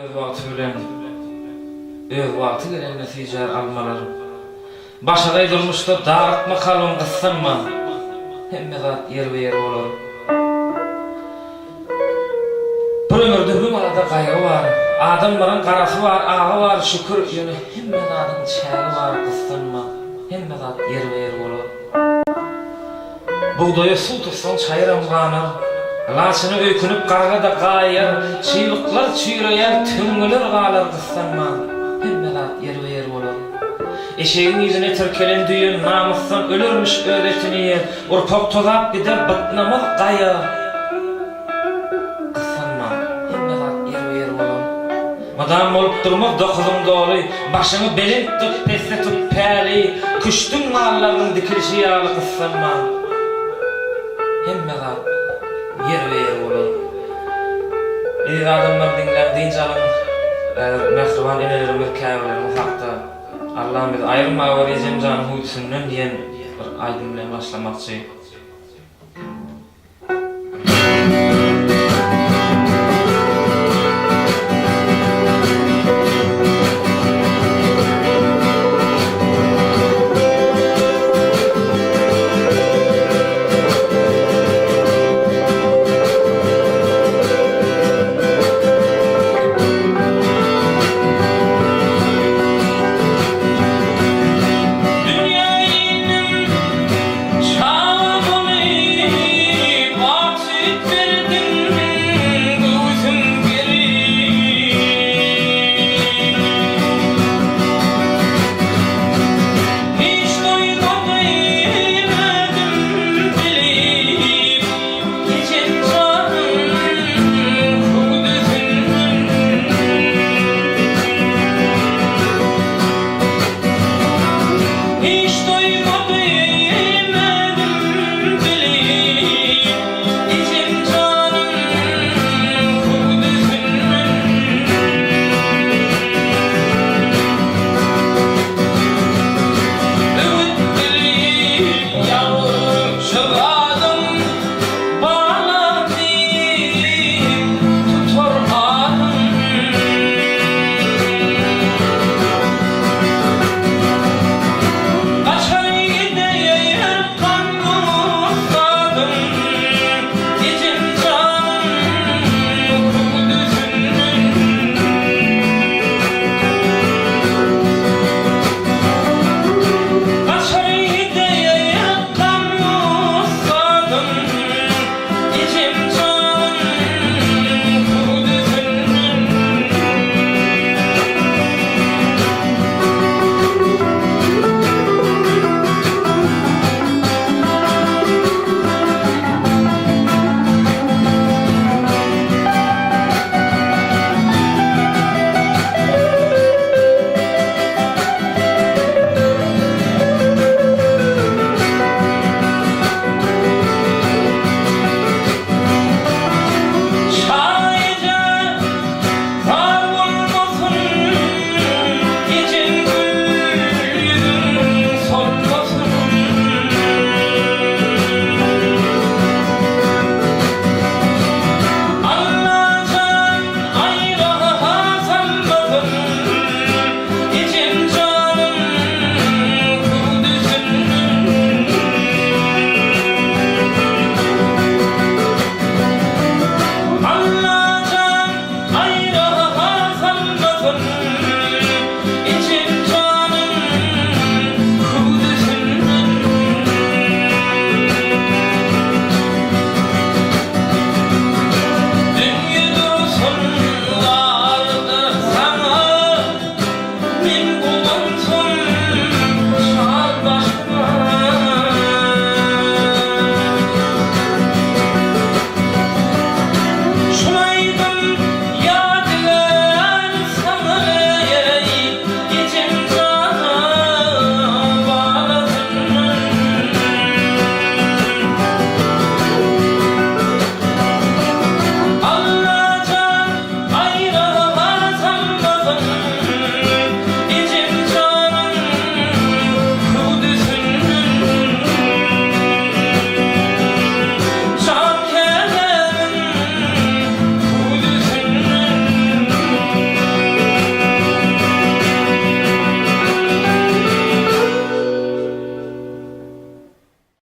Öz wagty bilen, öz wagty gelen netijeler almalar. Başaday durmuşda dağıtma kalın kıssanma. Hemme zat yer ve yer olur. Bu ömürde bu arada gayrı var. Adamların karası var, ağı var, şükür yönü. Hemme zatın çäli var kıssanma. Hemme zat yer ve yer olur. Buğdaya su tutsan çayıram ganar. Laçını öykünüp qarga da qayar. Çiğliklar çüýreýär, tüňgeler galar kıssanma. Hemme zat yer ve yer olur. Eşeğin yüzüne türkelen düğün namussan ölürmüş öğretini yer. Urpak tozap gider batnamaz gaya. Kıssanma, hemme zat yer ve yer olur. Madam olup durmak dokuzum doğru. Başını belin tut, peste tut peli. Küştün mallarının dikilişi yağlı kıssanma. Hemme zat yer ve yer olur. İyi adamlar dinler, dinç alın. Mehriban enelerim ve kâvelerim hakta. Allah'ım bizi ayrılma ve rejim canı huyusundan diyen bir aydın bilen başlamakçı.